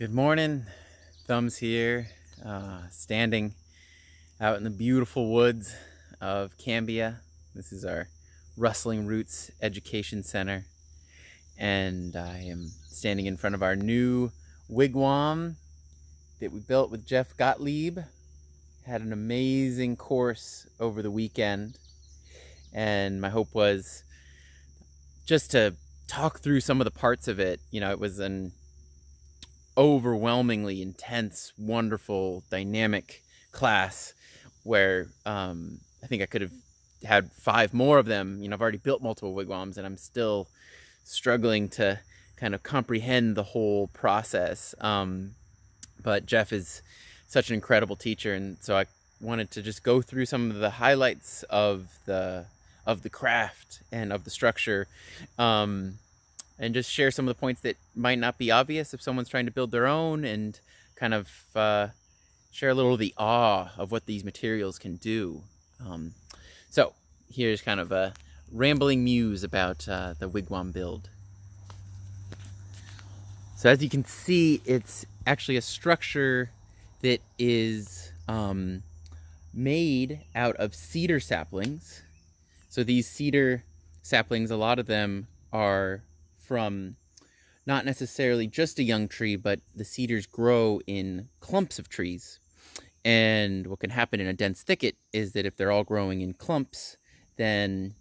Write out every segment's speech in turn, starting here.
Good morning, Thumbs here, standing out in the beautiful woods of Cambia. This is our Rustling Roots Education Center, and I am standing in front of our new wigwam that we built with Jeff Gottlieb. Had an amazing course over the weekend, and my hope was just to talk through some of the parts of it. You know, it was an overwhelmingly intense, wonderful, dynamic class where I think I could have had 5 more of them. You know, I've already built multiple wigwams and I'm still struggling to kind of comprehend the whole process. But Jeff is such an incredible teacher, and so I wanted to just go through some of the highlights of the craft and of the structure, and just share some of the points that might not be obvious if someone's trying to build their own, and kind of share a little of the awe of what these materials can do. So here's kind of a rambling muse about the wigwam build. So as you can see, it's actually a structure that is made out of cedar saplings. So these cedar saplings, a lot of them are from not necessarily just a young tree, but the cedars grow in clumps of trees. And what can happen in a dense thicket is that if they're all growing in clumps, then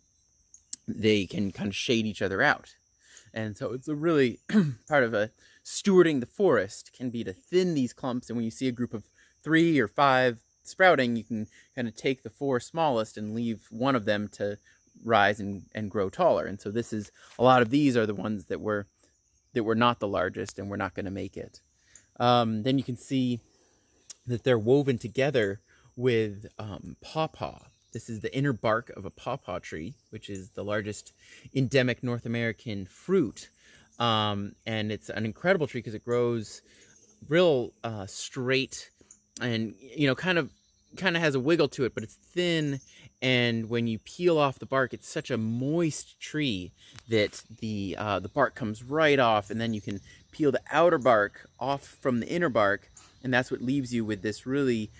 they can kind of shade each other out. And so it's a really part of stewarding the forest can be to thin these clumps. And when you see a group of 3 or 5 sprouting, you can kind of take the 4 smallest and leave one of them to rise and grow taller. And so this is, a lot of these are the ones that were not the largest and we're not going to make it. Then you can see that they're woven together with pawpaw. This is the inner bark of a pawpaw tree, which is the largest endemic North American fruit. And it's an incredible tree because it grows real straight, and you know, kind of has a wiggle to it, but it's thin. And when you peel off the bark, it's such a moist tree that the bark comes right off, and then you can peel the outer bark off from the inner bark, and that's what leaves you with this really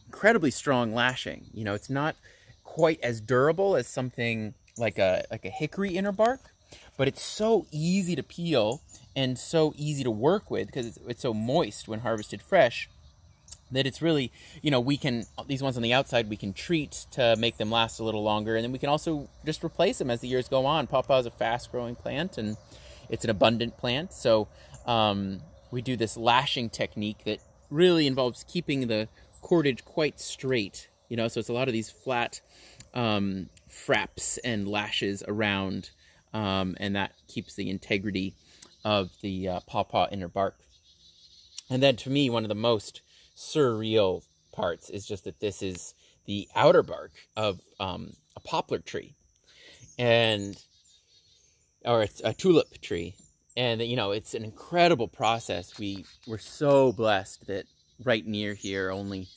incredibly strong lashing. You know, it's not quite as durable as something like a hickory inner bark, but it's so easy to peel and so easy to work with because it's so moist when harvested fresh, that it's really, you know, we can, these ones on the outside, we can treat to make them last a little longer, and then we can also just replace them as the years go on. Pawpaw is a fast-growing plant, and it's an abundant plant, so we do this lashing technique that really involves keeping the cordage quite straight, you know, so it's a lot of these flat fraps and lashes around, and that keeps the integrity of the pawpaw inner bark. And then, to me, one of the most surreal parts is just that this is the outer bark of a poplar tree, or it's a tulip tree, and you know, it's an incredible process. We were so blessed that right near here, only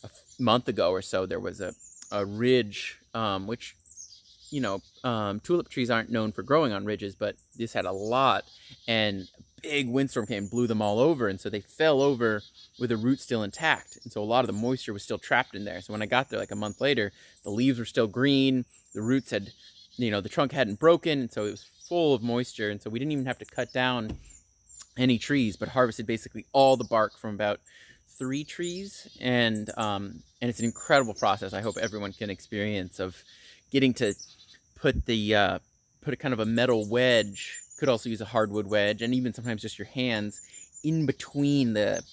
a month ago or so, there was a ridge, which, you know, tulip trees aren't known for growing on ridges, but this had a lot, and big windstorm came and blew them all over, and so they fell over with the roots still intact, and so a lot of the moisture was still trapped in there. So when I got there like a month later, the leaves were still green, the roots had, you know, the trunk hadn't broken, and so it was full of moisture, and so we didn't even have to cut down any trees, but harvested basically all the bark from about 3 trees, and it's an incredible process. I hope everyone can experience of getting to put a kind of a metal wedge, could also use a hardwood wedge, and even sometimes just your hands in between the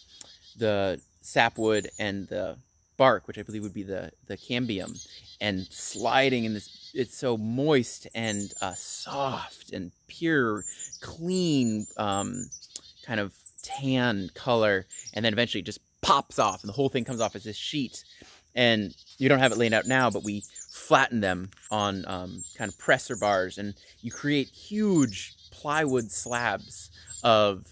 sapwood and the bark, which I believe would be the cambium, and sliding in this. It's so moist and soft and pure, clean, kind of tan color, and then eventually it just pops off, and the whole thing comes off as this sheet. And you don't have it laid out now, but we flatten them on kind of presser bars, and you create huge plywood slabs of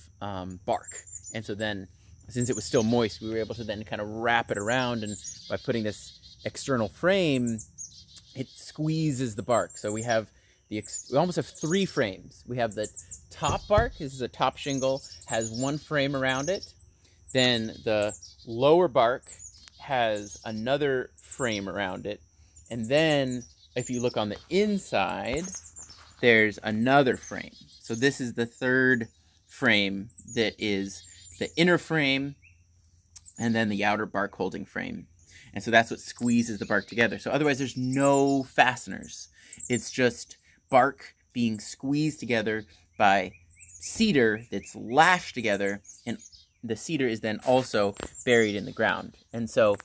bark. And so then, since it was still moist, we were able to then kind of wrap it around, and by putting this external frame, it squeezes the bark. So we have we almost have 3 frames. We have the top bark. This is a top shingle, has 1 frame around it, Then the lower bark has another frame around it. And then if you look on the inside, there's another frame. So this is the third frame that is the inner frame and then the outer bark holding frame. And so that's what squeezes the bark together. So otherwise there's no fasteners. It's just bark being squeezed together by cedar that's lashed together, and the cedar is then also buried in the ground. And so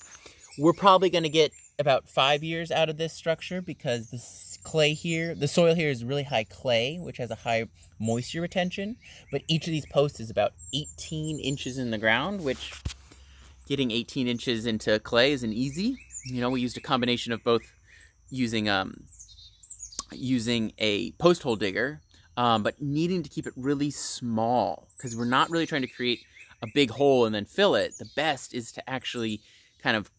we're probably going to get about 5 years out of this structure because the soil here is really high clay, which has a high moisture retention. But each of these posts is about 18 inches in the ground, which getting 18 inches into clay isn't easy. You know, we used a combination of both using a post hole digger, but needing to keep it really small because we're not really trying to create a big hole and then fill it. The best is to actually kind of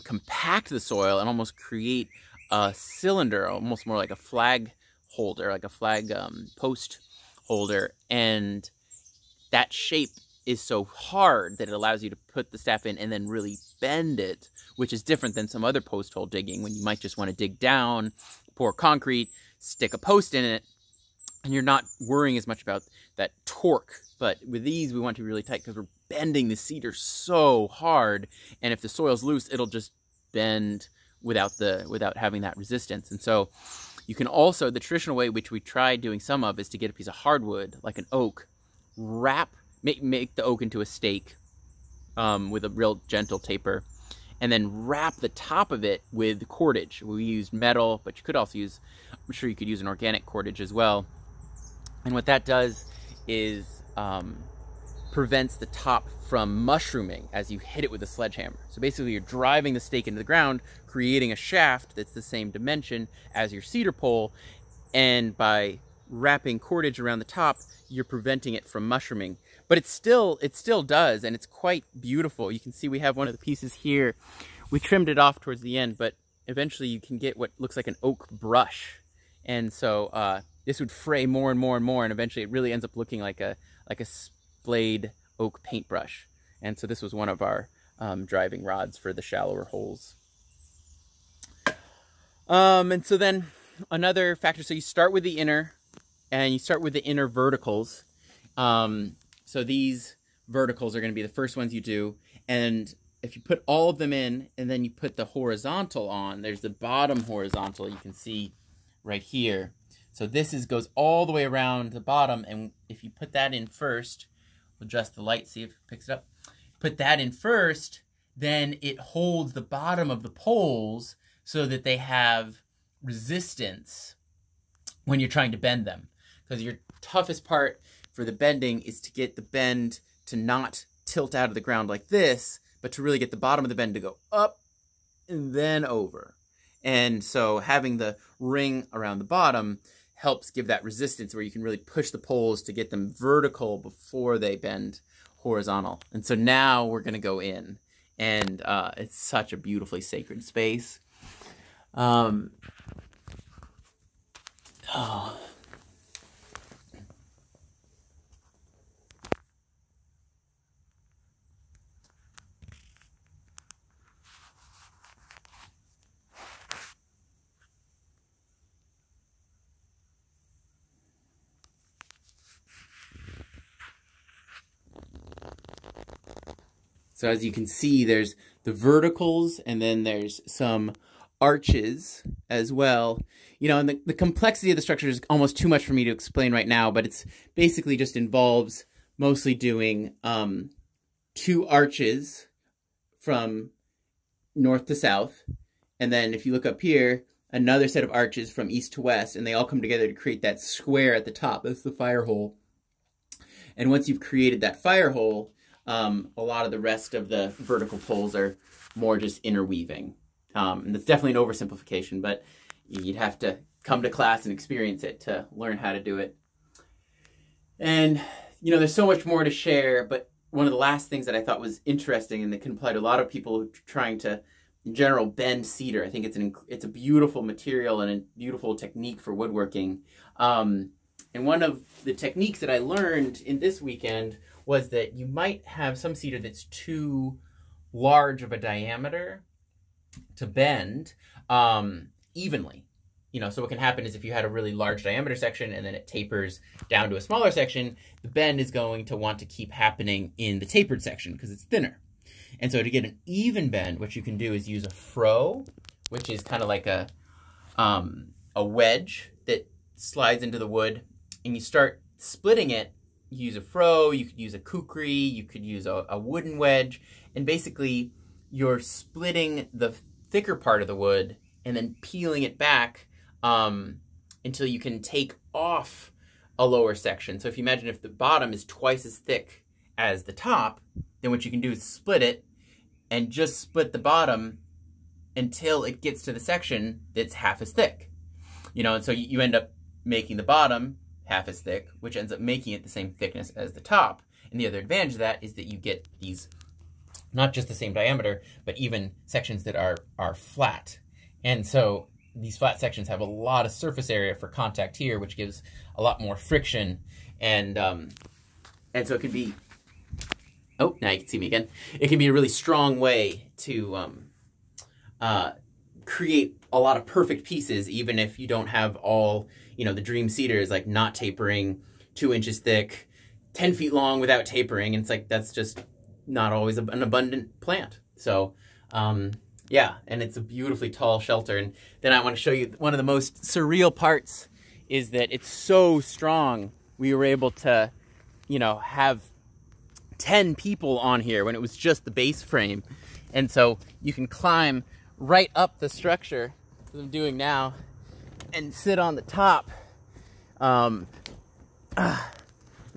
compact the soil and almost create a cylinder, almost more like a flag holder, like a flag post holder. And that shape is so hard that it allows you to put the staff in and then really bend it, which is different than some other post hole digging when you might just want to dig down, pour concrete, stick a post in it, and you're not worrying as much about that torque. But with these, we want to be really tight because we're bending the cedar so hard, and if the soil's loose, it'll just bend without having that resistance. And so you can also, the traditional way, which we tried doing some of, is to get a piece of hardwood, like an oak, make the oak into a stake with a real gentle taper, and then wrap the top of it with cordage. We used metal, but you could also use, I'm sure you could use an organic cordage as well. And what that does is prevents the top from mushrooming as you hit it with a sledgehammer. So basically you're driving the stake into the ground, creating a shaft that's the same dimension as your cedar pole, and by wrapping cordage around the top, you're preventing it from mushrooming. But it still does, and it's quite beautiful. You can see we have one of the pieces here. We trimmed it off towards the end, but eventually you can get what looks like an oak brush. And so this would fray more and more and more, and eventually it really ends up looking like a splayed oak paintbrush. And so this was one of our driving rods for the shallower holes. And so then another factor, so you start with the inner, and you start with the inner verticals. So these verticals are going to be the first ones you do. And if you put all of them in, and then you put the horizontal on, there's the bottom horizontal you can see right here. So this goes all the way around the bottom, and if you put that in first, we'll adjust the light, see if it picks it up. Put that in first, then it holds the bottom of the poles so that they have resistance when you're trying to bend them. Because your toughest part for the bending is to get the bend to not tilt out of the ground like this, but to really get the bottom of the bend to go up and then over. And so having the ring around the bottom helps give that resistance where you can really push the poles to get them vertical before they bend horizontal. And so now we're going to go in, and it's such a beautifully sacred space. Oh. So as you can see, there's the verticals, and then there's some arches as well. You know, and the complexity of the structure is almost too much for me to explain right now, but it's basically just involves mostly doing 2 arches from north to south. And then if you look up here, another set of arches from east to west, and they all come together to create that square at the top. That's the fire hole. And once you've created that fire hole, a lot of the rest of the vertical poles are more just interweaving. And that's definitely an oversimplification, but you'd have to come to class and experience it to learn how to do it. And, you know, there's so much more to share, but one of the last things that I thought was interesting and that can apply to a lot of people trying to, in general, bend cedar. I think it's a beautiful material and a beautiful technique for woodworking. And one of the techniques that I learned in this weekend was that you might have some cedar that's too large of a diameter to bend evenly. So what can happen is if you had a really large diameter section and then it tapers down to a smaller section, the bend is going to want to keep happening in the tapered section because it's thinner. And so to get an even bend, what you can do is use a froe, which is kind of like a wedge that slides into the wood, and you start splitting it. You use a froe, you could use a kukri, you could use a wooden wedge, and basically you're splitting the thicker part of the wood and then peeling it back until you can take off a lower section. So if you imagine if the bottom is twice as thick as the top, then what you can do is split it and just split the bottom until it gets to the section that's half as thick. And so you end up making the bottom half as thick, which ends up making it the same thickness as the top. And the other advantage of that is that you get these, not just the same diameter, but even sections that are flat. And so these flat sections have a lot of surface area for contact here, which gives a lot more friction. And so it can be, oh, now you can see me again. It can be a really strong way to create a lot of perfect pieces, even if you don't have all, the dream cedar is like not tapering, 2 inches thick, 10 feet long without tapering. And it's like, that's just not always an abundant plant. So, yeah, and it's a beautifully tall shelter. And then I want to show you one of the most surreal parts is that it's so strong. We were able to, have 10 people on here when it was just the base frame. And so you can climb right up the structure, as I'm doing now, and sit on the top. And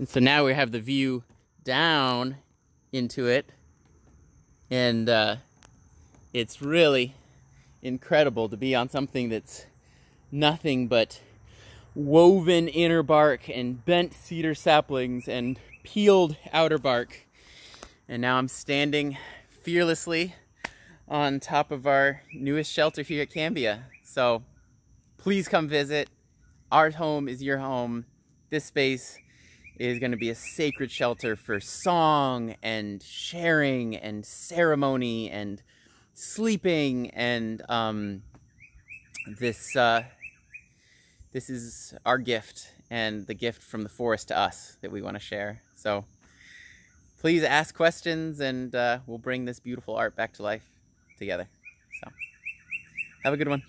so now we have the view down into it. And it's really incredible to be on something that's nothing but woven inner bark and bent cedar saplings and peeled outer bark. And now I'm standing fearlessly on top of our newest shelter here at Cambia. So please come visit. Our home is your home. This space is going to be a sacred shelter for song and sharing and ceremony and sleeping, and this is our gift, and the gift from the forest to us that we want to share. So please ask questions, and we'll bring this beautiful art back to life together. So have a good one.